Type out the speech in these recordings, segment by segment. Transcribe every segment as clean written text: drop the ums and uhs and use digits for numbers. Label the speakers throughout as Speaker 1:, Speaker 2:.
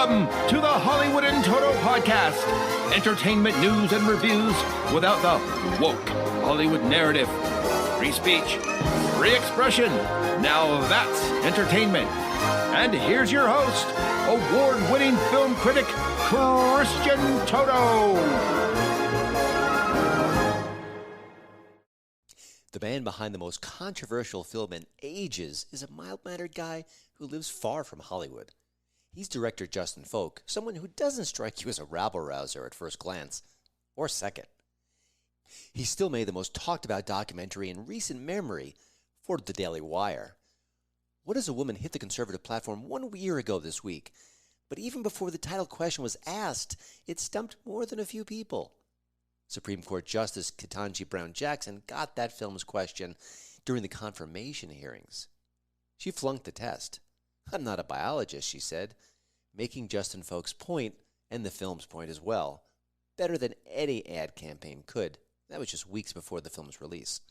Speaker 1: Welcome to the Hollywood in Toto podcast. Entertainment news and reviews without the woke Hollywood narrative. Free speech, free expression. Now that's entertainment. And here's your host, award-winning film critic, Christian Toto.
Speaker 2: The man behind the most controversial film in ages is a mild-mannered guy who lives far from Hollywood. He's director Justin Folk, someone who doesn't strike you as a rabble-rouser at first glance, or second. He still made the most talked-about documentary in recent memory for The Daily Wire. What Is a Woman hit the conservative platform 1 year ago this week, but even before the title question was asked, it stumped more than a few people. Supreme Court Justice Ketanji Brown Jackson got that film's question during the confirmation hearings. She flunked the test. "I'm not a biologist," she said, making Justin Folk's point, and the film's point as well, better than any ad campaign could. That was just weeks before the film's release.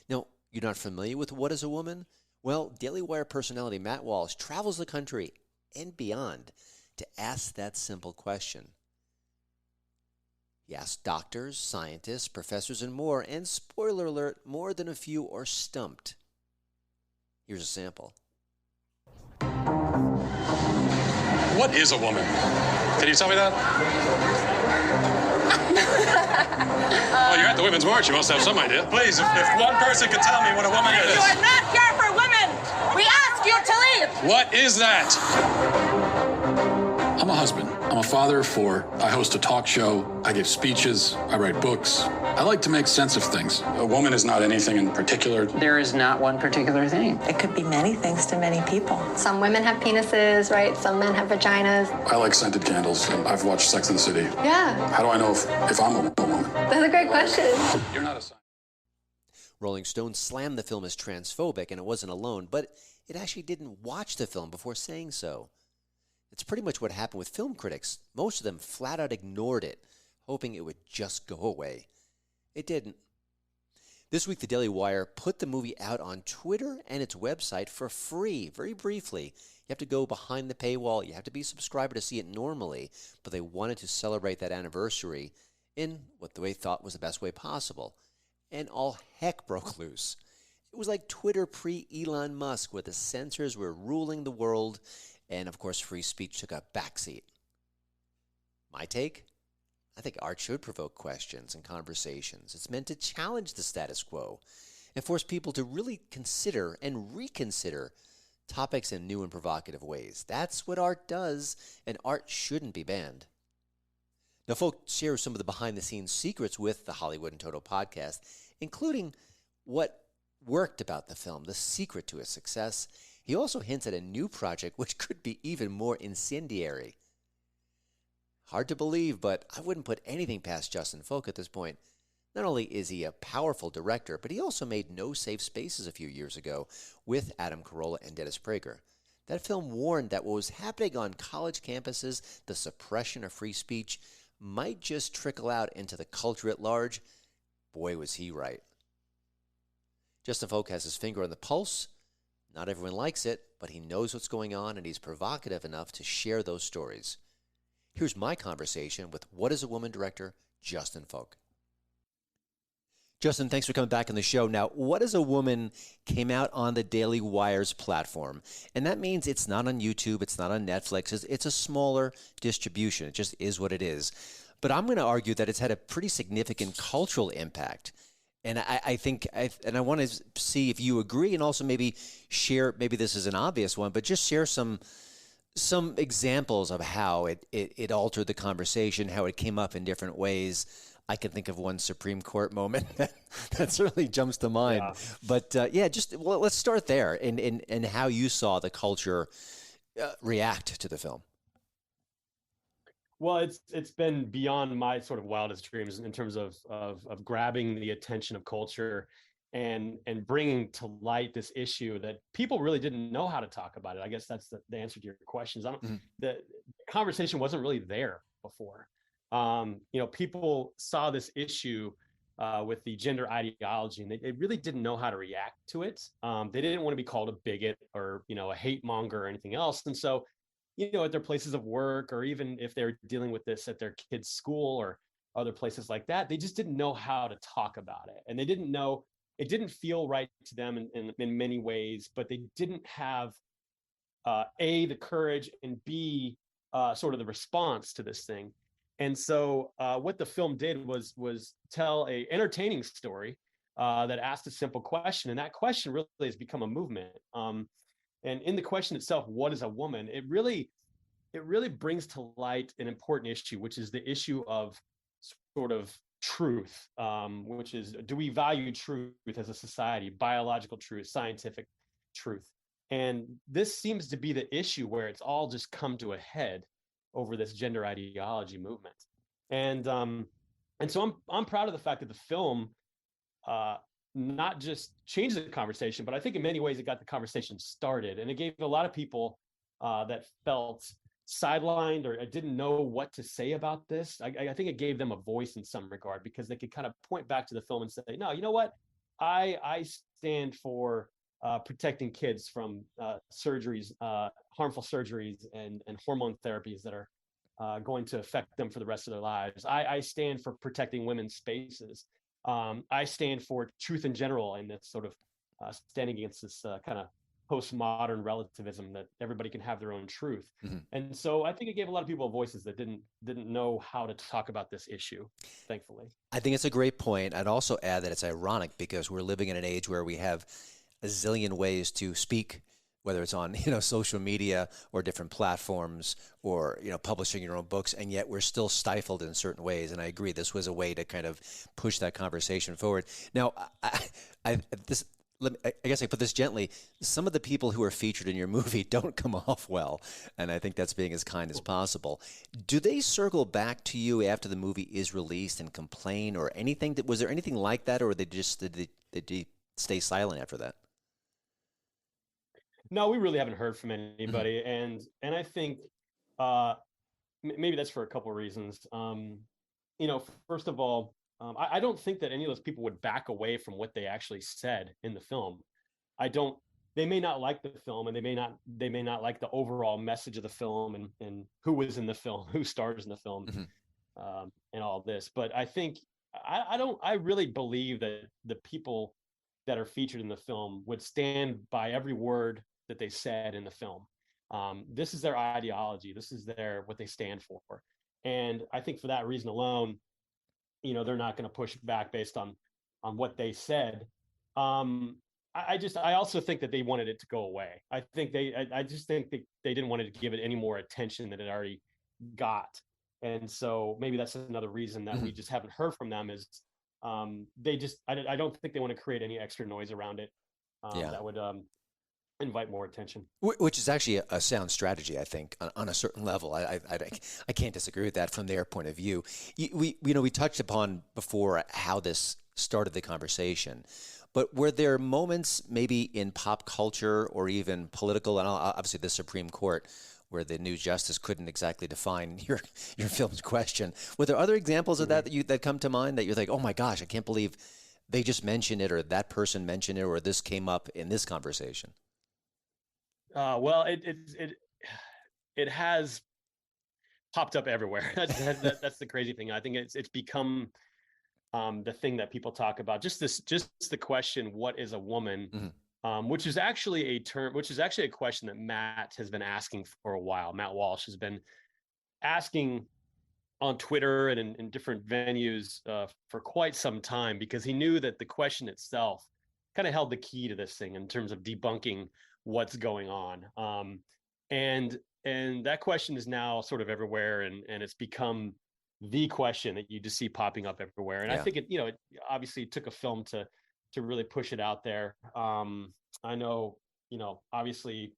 Speaker 2: Now, you're not familiar with What Is a Woman? Well, Daily Wire personality Matt Walsh travels the country and beyond to ask that simple question. He asked doctors, scientists, professors, and more, and spoiler alert, more than a few are stumped. Here's a sample.
Speaker 3: What is a woman? Can you tell me that? Well, you're at the Women's March. You must have some idea. Please, if one person could tell me what a woman is.
Speaker 4: You are not here for women. We ask you to leave.
Speaker 3: What is that? I'm a husband. I'm a father of four. I host a talk show. I give speeches. I write books. I like to make sense of things. A woman is not anything in particular.
Speaker 5: There is not one particular thing.
Speaker 6: It could be many things to many people.
Speaker 7: Some women have penises, right? Some men have vaginas.
Speaker 3: I like scented candles. I've watched Sex and the City.
Speaker 7: Yeah.
Speaker 3: How do I know if I'm a woman?
Speaker 7: That's a great question.
Speaker 3: You're not a scientist.
Speaker 2: Rolling Stone slammed the film as transphobic, and it wasn't alone, but it actually didn't watch the film before saying so. It's pretty much what happened with film critics. Most of them flat out ignored it, hoping it would just go away. It didn't. This week, the Daily Wire put the movie out on Twitter and its website for free, very briefly. You have to go behind the paywall. You have to be a subscriber to see it normally, but they wanted to celebrate that anniversary in what they thought was the best way possible. And all heck broke loose. It was like Twitter pre-Elon Musk, where the censors were ruling the world, and, of course, free speech took a backseat. My take? I think art should provoke questions and conversations. It's meant to challenge the status quo and force people to really consider and reconsider topics in new and provocative ways. That's what art does, and art shouldn't be banned. Now, Folk shares some of the behind-the-scenes secrets with the Hollywood in Toto podcast, including what worked about the film, the secret to its success. He also hints at a new project which could be even more incendiary. Hard to believe, but I wouldn't put anything past Justin Folk at this point. Not only is he a powerful director, but he also made No Safe Spaces a few years ago with Adam Carolla and Dennis Prager. That film warned that what was happening on college campuses, the suppression of free speech, might just trickle out into the culture at large. Boy, was he right. Justin Folk has his finger on the pulse. Not everyone likes it, but he knows what's going on, and he's provocative enough to share those stories. Here's my conversation with What Is a Woman director Justin Folk. Justin, thanks for coming back on the show. Now, What Is a Woman came out on the Daily Wire's platform, and that means it's not on YouTube, it's not on Netflix, it's a smaller distribution. It just is what it is. But I'm going to argue that it's had a pretty significant cultural impact. And I think, I want to see if you agree, and also maybe share, maybe this is an obvious one, but just share some examples of how it altered the conversation, how it came up in different ways. I can think of one Supreme Court moment that certainly jumps to mind. Yeah. But let's start there and how you saw the culture react to the film.
Speaker 8: Well, it's been beyond my sort of wildest dreams in terms of grabbing the attention of culture and bringing to light this issue that people really didn't know how to talk about it. I guess that's the answer to your questions. The conversation wasn't really there before. People saw this issue with the gender ideology, and they really didn't know how to react to it. They didn't want to be called a bigot or a hate monger or anything else, and so at their places of work, or even if they're dealing with this at their kids' school or other places like that, they just didn't know how to talk about it. And they didn't know, it didn't feel right to them in many ways, but they didn't have A, the courage, and B, sort of the response to this thing. And so what the film did was tell a entertaining story that asked a simple question. And that question really has become a movement. And in the question itself, what is a woman? It really brings to light an important issue, which is the issue of sort of truth, which is, do we value truth as a society, biological truth, scientific truth? And this seems to be the issue where it's all just come to a head over this gender ideology movement. And so I'm proud of the fact that the film uh, not just changed the conversation, but I think in many ways it got the conversation started, and it gave a lot of people that felt sidelined or didn't know what to say about this. I think it gave them a voice in some regard, because they could kind of point back to the film and say, no, you know what? I stand for protecting kids from surgeries, harmful surgeries and hormone therapies that are going to affect them for the rest of their lives. I stand for protecting women's spaces. I stand for truth in general, and this sort of standing against this kind of postmodern relativism that everybody can have their own truth.
Speaker 2: Mm-hmm.
Speaker 8: And so I think it gave a lot of people voices that didn't know how to talk about this issue, thankfully.
Speaker 2: I think it's a great point. I'd also add that it's ironic because we're living in an age where we have a zillion ways to speak, whether it's on social media or different platforms, or publishing your own books, and yet we're still stifled in certain ways. And I agree, this was a way to kind of push that conversation forward. Now, I guess I put this gently. Some of the people who are featured in your movie don't come off well, and I think that's being as kind as possible. Do they circle back to you after the movie is released and complain, or anything? Was there anything like that, or did they stay silent after that?
Speaker 8: No, we really haven't heard from anybody, and I think maybe that's for a couple of reasons. First of all, I don't think that any of those people would back away from what they actually said in the film. I don't. They may not like the film, and they may not like the overall message of the film, and who was in the film, who stars in the film, and all this. But I think I really believe that the people that are featured in the film would stand by every word that they said in the film. This is their ideology. This is what they stand for. And I think for that reason alone, they're not going to push back based on what they said. I also think that they wanted it to go away. I just think they didn't want to give it any more attention than it already got. And so maybe that's another reason that we just haven't heard from them, is I don't think they want to create any extra noise around it that would invite more attention.
Speaker 2: Which is actually a sound strategy, I think, on a certain level. I can't disagree with that from their point of view. We touched upon before how this started the conversation, but were there moments maybe in pop culture or even political, and obviously the Supreme Court, where the new justice couldn't exactly define your film's question? Were there other examples of that come to mind that you're like, oh my gosh, I can't believe they just mentioned it, or that person mentioned it, or this came up in this conversation?
Speaker 8: Well, it has popped up everywhere. That's the crazy thing. I think it's become the thing that people talk about. Just the question, what is a woman? Which is actually a question that Matt has been asking for a while. Matt Walsh has been asking on Twitter and in different venues for quite some time, because he knew that the question itself kind of held the key to this thing in terms of debunking what's going on. And that question is now sort of everywhere, and it's become the question that you just see popping up everywhere. And I think it obviously took a film to really push it out there. I know, obviously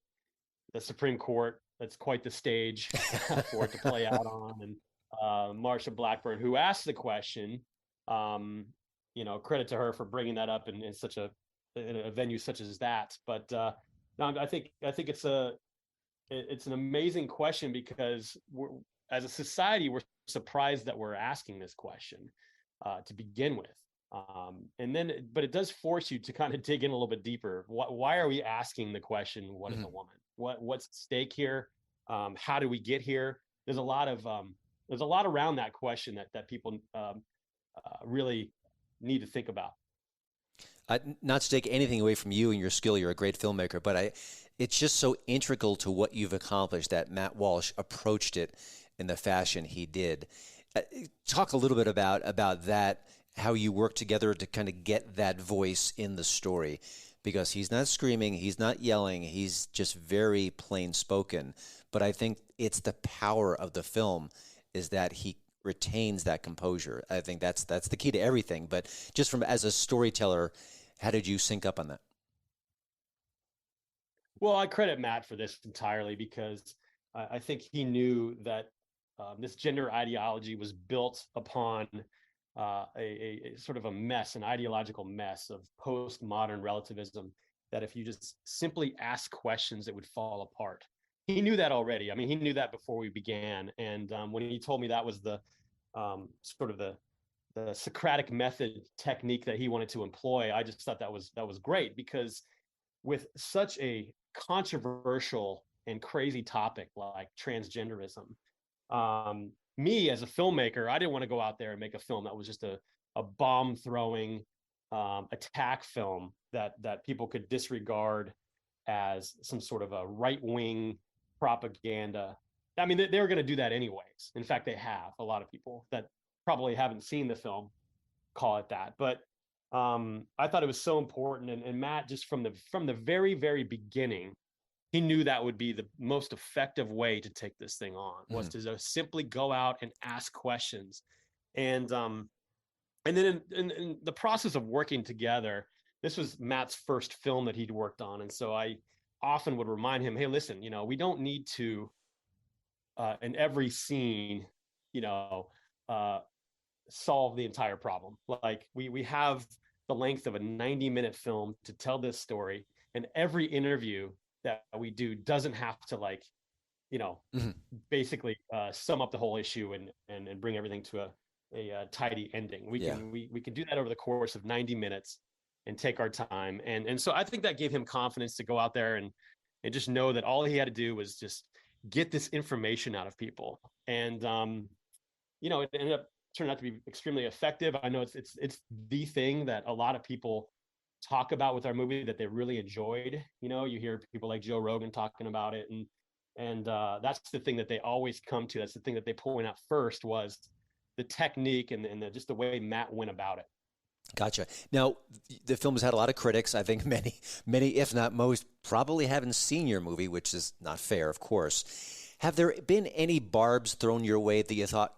Speaker 8: the Supreme Court, that's quite the stage for it to play out on. And Marsha Blackburn, who asked the question, credit to her for bringing that up in a venue such as that. But no, I think it's an amazing question, because as a society, we're surprised that we're asking this question to begin with. But it does force you to kind of dig in a little bit deeper. Why are we asking the question, what is a woman? What's at stake here? How do we get here? There's a lot around that question that people really need to think about.
Speaker 2: Not to take anything away from you and your skill, you're a great filmmaker, but it's just so integral to what you've accomplished that Matt Walsh approached it in the fashion he did. Talk a little bit about that, how you work together to kind of get that voice in the story, because he's not screaming, he's not yelling, he's just very plain spoken. But I think it's the power of the film is that he retains that composure. I think that's the key to everything. But just from as a storyteller, how did you sync up on that?
Speaker 8: Well, I credit Matt for this entirely because I think he knew that this gender ideology was built upon a sort of a mess, an ideological mess of postmodern relativism, that if you just simply ask questions, it would fall apart. He knew that already. I mean, he knew that before we began. And when he told me that was the sort of the Socratic method technique that he wanted to employ, I just thought that was great, because with such a controversial and crazy topic like transgenderism, me as a filmmaker, I didn't want to go out there and make a film that was just a bomb throwing attack film that people could disregard as some sort of a right wing propaganda. I mean, they were going to do that anyways. In fact, they have. A lot of people that probably haven't seen the film call it that. But I thought it was so important, and Matt, just from the very, very beginning, he knew that would be the most effective way to take this thing on, was to simply go out and ask questions. And then in the process of working together, this was Matt's first film that he'd worked on, and so I often would remind him, hey, listen, we don't need to in every scene, solve the entire problem. Like we have the length of a 90-minute film to tell this story, and every interview that we do doesn't have to basically sum up the whole issue and bring everything to a tidy ending. We can do that over the course of 90 minutes and take our time. And so I think that gave him confidence to go out there and just know that all he had to do was just get this information out of people. And it ended up turning out to be extremely effective. I know it's the thing that a lot of people talk about with our movie that they really enjoyed. You hear people like Joe Rogan talking about it, and that's the thing that they always come to. That's the thing that they point out first, was the technique and just the way Matt went about it.
Speaker 2: Gotcha. Now, the film has had a lot of critics. I think many, if not most, probably haven't seen your movie, which is not fair, of course. Have there been any barbs thrown your way that you thought,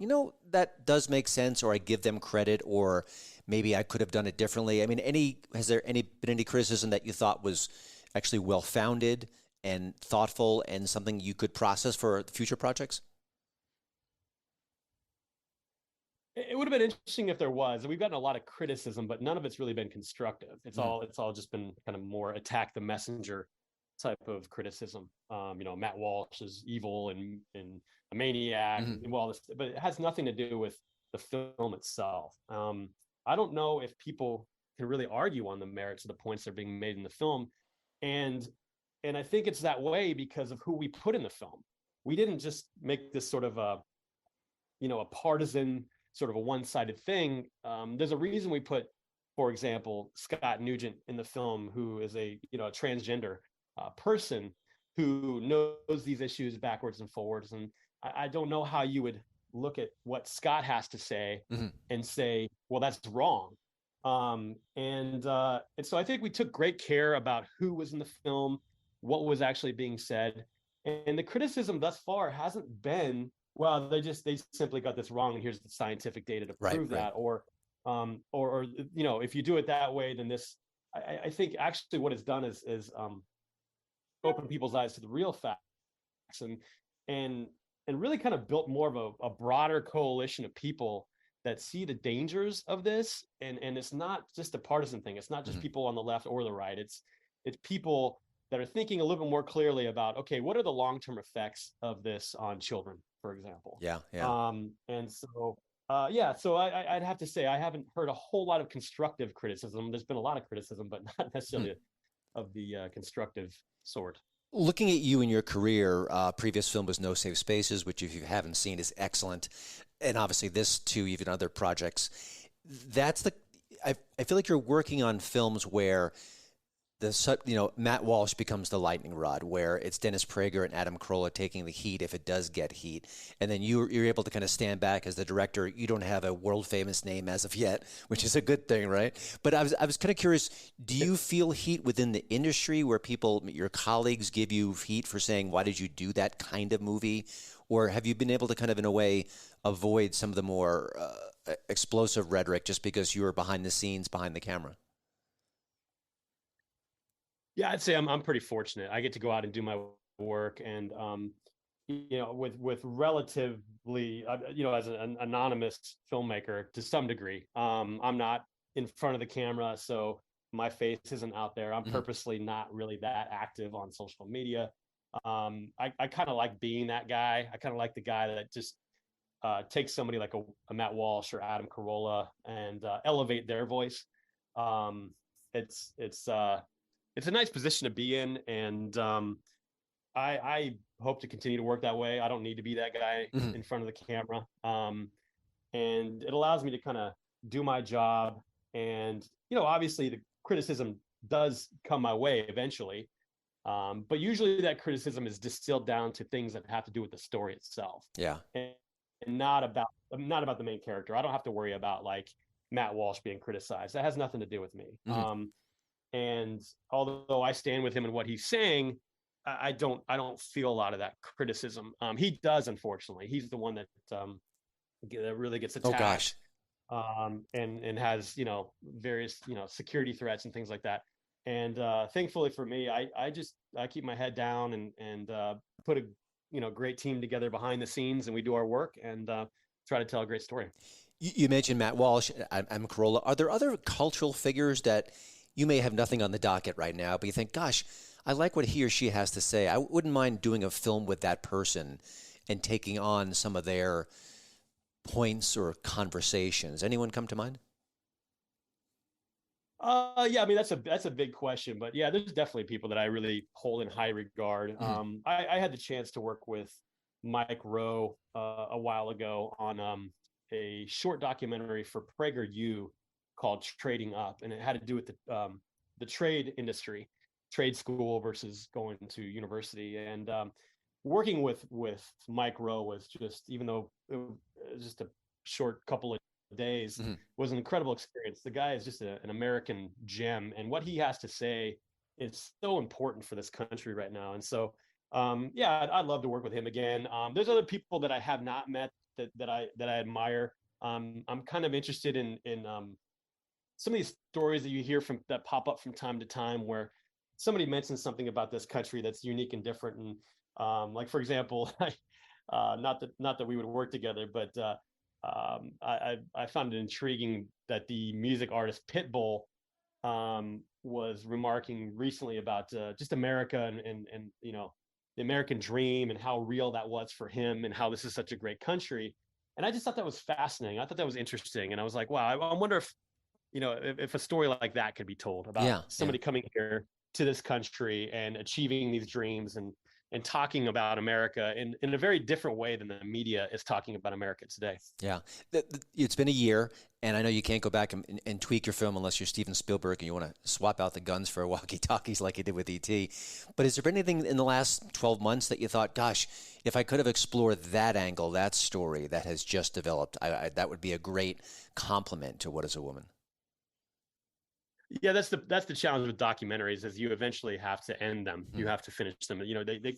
Speaker 2: that does make sense, or I give them credit, or maybe I could have done it differently? I mean, has there been any criticism that you thought was actually well-founded and thoughtful and something you could process for future projects?
Speaker 8: It would have been interesting if there was. We've gotten a lot of criticism, but none of it's really been constructive. It's all just been kind of more attack the messenger type of criticism. Matt Walsh is evil and a maniac, and all this, but it has nothing to do with the film itself. I don't know if people can really argue on the merits of the points that are being made in the film, and I think it's that way because of who we put in the film. We didn't just make this sort of a partisan, sort of a one-sided thing. There's a reason we put, for example, Scott Nugent in the film, who is a transgender person who knows these issues backwards and forwards. And I don't know how you would look at what Scott has to say and say, well, that's wrong. And so I think we took great care about who was in the film, what was actually being said. And the criticism thus far hasn't been, well, they simply got this wrong, and here's the scientific data to prove that. Or if you do it that way, then this. I think actually what it's done is open people's eyes to the real facts, and really kind of built more of a broader coalition of people that see the dangers of this. And it's not just a partisan thing. It's not just people on the left or the right. It's people that are thinking a little bit more clearly about, okay, what are the long-term effects of this on children, for example?
Speaker 2: Yeah.
Speaker 8: And so, so I'd have to say I haven't heard a whole lot of constructive criticism. There's been a lot of criticism, but not necessarily of the constructive sort.
Speaker 2: Looking at you and your career, previous film was No Safe Spaces, which if you haven't seen is excellent, and obviously this too, even other projects. That's the I feel like you're working on films where Matt Walsh becomes the lightning rod, where it's Dennis Prager and Adam Carolla taking the heat if it does get heat, and then you're able to kind of stand back as the director. You don't have a world famous name as of yet, which is a good thing, right? But I was kind of curious. Do you feel heat within the industry where your colleagues give you heat for saying, "Why did you do that kind of movie?" Or have you been able to kind of in a way avoid some of the more explosive rhetoric just because you were behind the scenes, behind the camera?
Speaker 8: Yeah, I'd say I'm pretty fortunate. I get to go out and do my work, and with relatively, as an anonymous filmmaker to some degree. I'm not in front of the camera, so my face isn't out there. I'm purposely not really that active on social media. I kind of like being that guy. I kind of like the guy that just takes somebody like a Matt Walsh or Adam Carolla and elevate their voice. Um, it's a nice position to be in, and I hope to continue to work that way. I don't need to be that guy in front of the camera, and it allows me to kind of do my job. And obviously, the criticism does come my way eventually, but usually that criticism is distilled down to things that have to do with the story itself,
Speaker 2: Yeah.
Speaker 8: and not about the main character. I don't have to worry about like Matt Walsh being criticized. That has nothing to do with me. And although I stand with him in what he's saying, I don't feel a lot of that criticism. He does, unfortunately. He's the one that really gets
Speaker 2: Oh
Speaker 8: attacked,
Speaker 2: gosh.
Speaker 8: and has various security threats and things like that. And thankfully for me, I keep my head down and put a great team together behind the scenes, and we do our work and try to tell a great story.
Speaker 2: You mentioned Matt Walsh. I'm Carolla. Are there other cultural figures that you may have nothing on the docket right now, but you think, gosh, I like what he or she has to say. I wouldn't mind doing a film with that person and taking on some of their points or conversations. Anyone come to mind?
Speaker 8: Yeah, I mean that's a big question, but yeah, there's definitely people that I really hold in high regard. I had the chance to work with Mike Rowe a while ago on a short documentary for PragerU called Trading Up, and it had to do with the trade industry, trade school versus going to university. And working with Mike Rowe was just, even though it was just a short couple of days, was an incredible experience. The guy is just an American gem, and what he has to say is so important for this country right now. And so, yeah, I'd love to work with him again. There's other people that I have not met that I admire. I'm kind of interested in some of these stories that you hear from that pop up from time to time, where somebody mentions something about this country that's unique and different. And like, for example, not that we would work together, but I found it intriguing that the music artist Pitbull was remarking recently about just America and the American dream and how real that was for him and how this is such a great country. And I just thought that was fascinating. I thought that was interesting, and I was like, wow, I wonder if a story like that could be told about somebody coming here to this country and achieving these dreams and talking about America in a very different way than the media is talking about America today.
Speaker 2: Yeah. It's been a year, and I know you can't go back and tweak your film unless you're Steven Spielberg and you want to swap out the guns for walkie-talkies like you did with E.T. But is there been anything in the last 12 months that you thought, gosh, if I could have explored that angle, that story that has just developed, that would be a great complement to What Is a Woman?
Speaker 8: Yeah, that's the challenge with documentaries, is you eventually have to end them. You have to finish them. They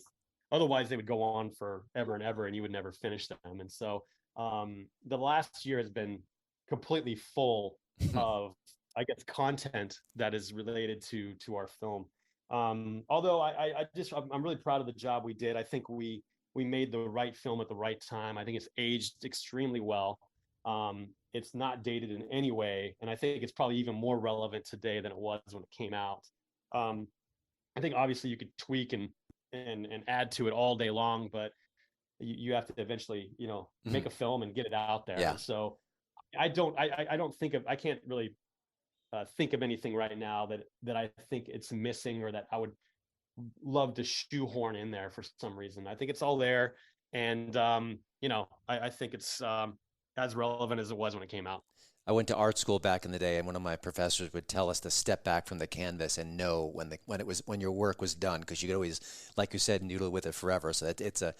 Speaker 8: otherwise they would go on forever and ever, and you would never finish them. And so the last year has been completely full of, I guess, content that is related to our film. Although I'm really proud of the job we did. I think we made the right film at the right time. I think it's aged extremely well. It's not dated in any way, and I think it's probably even more relevant today than it was when it came out. I think obviously you could tweak and add to it all day long, but you have to eventually make a film and get it out there.
Speaker 2: Yeah.
Speaker 8: And so I can't really think of anything right now that I think it's missing or that I would love to shoehorn in there for some reason. I think it's all there, and I think it's as relevant as it was when it came out.
Speaker 2: I went to art school back in the day, and one of my professors would tell us to step back from the canvas and know when your work was done, because you could always, like you said, noodle with it forever. So it's a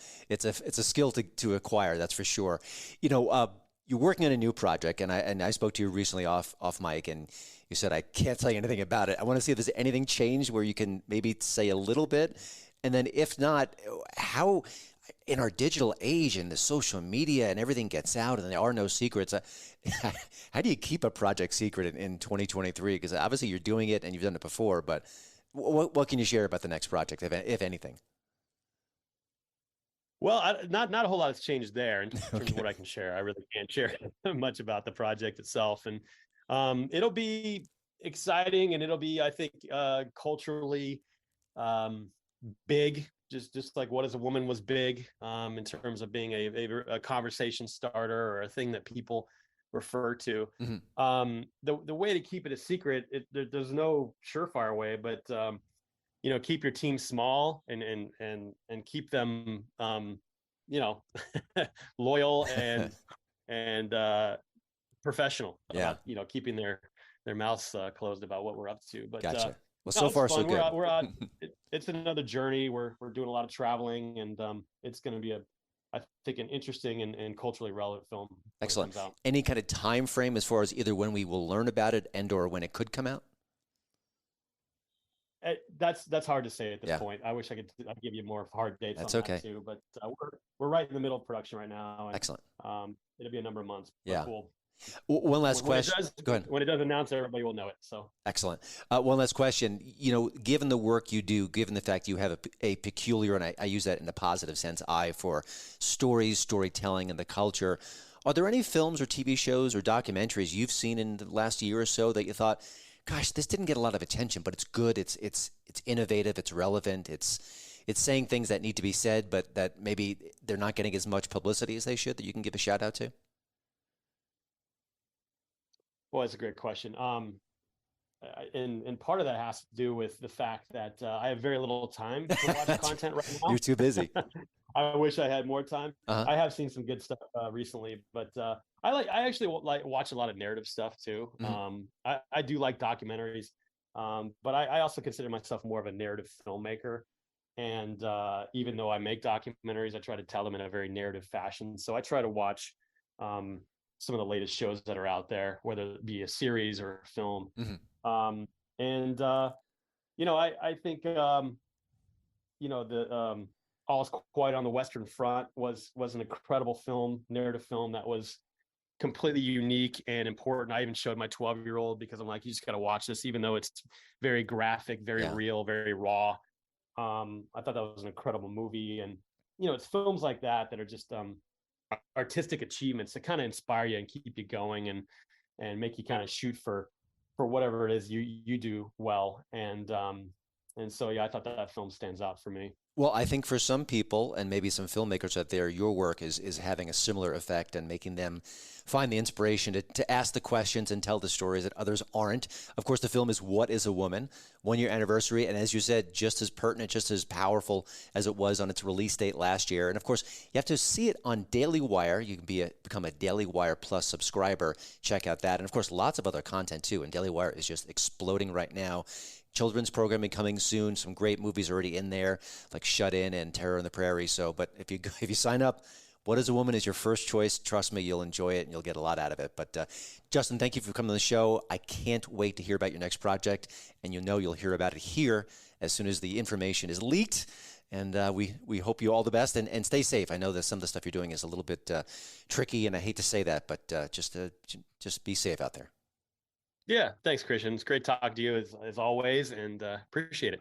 Speaker 2: skill to acquire, that's for sure. You're working on a new project, and I spoke to you recently off mic, and you said I can't tell you anything about it. I want to see if there's anything changed where you can maybe say a little bit, and then if not, how in our digital age and the social media and everything gets out and there are no secrets, how do you keep a project secret in 2023? Because obviously you're doing it and you've done it before, but what can you share about the next project, if anything?
Speaker 8: Well, not a whole lot has changed there in terms of what I can share. I really can't share much about the project itself, and it'll be exciting, and it'll be, I think, culturally big. Just like What Is a Woman was big in terms of being a conversation starter or a thing that people refer to.
Speaker 2: Mm-hmm.
Speaker 8: The way to keep it a secret, there's no surefire way, but keep your team small and keep them loyal and professional about keeping their mouths closed about what we're up to. But
Speaker 2: gotcha. Well, so far so good.
Speaker 8: We're out. It's another journey. We're doing a lot of traveling, and it's going to be I think an interesting and culturally relevant film.
Speaker 2: Excellent. Any kind of time frame as far as either when we will learn about it and or when it could come out?
Speaker 8: That's hard to say at this point. I wish I'd give you more hard dates.
Speaker 2: That's
Speaker 8: on
Speaker 2: okay.
Speaker 8: That too, but we're right in the middle of production right now. And,
Speaker 2: excellent.
Speaker 8: It'll be a number of months.
Speaker 2: Yeah.
Speaker 8: Cool.
Speaker 2: One last question. Go ahead.
Speaker 8: When it does announce, everybody will know it. So
Speaker 2: excellent. One last question. Given the work you do, given the fact you have a peculiar, and I use that in a positive sense, eye for stories, storytelling, and the culture, are there any films or TV shows or documentaries you've seen in the last year or so that you thought, gosh, this didn't get a lot of attention, but it's good, it's innovative, it's relevant, it's saying things that need to be said, but that maybe they're not getting as much publicity as they should, that you can give a shout out to?
Speaker 8: Well, that's a great question. And part of that has to do with the fact that I have very little time to watch content right now.
Speaker 2: You're too busy.
Speaker 8: I wish I had more time.
Speaker 2: Uh-huh.
Speaker 8: I have seen some good stuff recently, but I actually watch a lot of narrative stuff too.
Speaker 2: Mm-hmm.
Speaker 8: I do like documentaries, but I also consider myself more of a narrative filmmaker. And even though I make documentaries, I try to tell them in a very narrative fashion. So I try to watch some of the latest shows that are out there, whether it be a series or a film.
Speaker 2: Mm-hmm.
Speaker 8: I think All's Quiet on the Western Front was an incredible narrative film that was completely unique and important. I even showed my 12-year-old because I'm like, you just got to watch this, even though it's very graphic, very real, very raw. I thought that was an incredible movie. And, it's films like that are just artistic achievements that kind of inspire you and keep you going and make you kind of shoot for whatever it is you do well. And so, I thought that film stands out for me.
Speaker 2: Well, I think for some people and maybe some filmmakers out there, your work is having a similar effect and making them find the inspiration to ask the questions and tell the stories that others aren't. Of course, the film is What Is a Woman? 1-year anniversary. And as you said, just as pertinent, just as powerful as it was on its release date last year. And of course, you have to see it on Daily Wire. You can become a Daily Wire Plus subscriber. Check out that. And of course, lots of other content too. And Daily Wire is just exploding right now. Children's programming coming soon. Some great movies already in there, like Shut In and Terror on the Prairie. So, but if you sign up, What Is a Woman is your first choice. Trust me, you'll enjoy it and you'll get a lot out of it. But Justin, thank you for coming on the show. I can't wait to hear about your next project, and you'll hear about it here as soon as the information is leaked. And we hope you all the best and stay safe. I know that some of the stuff you're doing is a little bit tricky, and I hate to say that, but just be safe out there.
Speaker 8: Yeah, thanks, Christian. It's great talking to you as always, and appreciate it.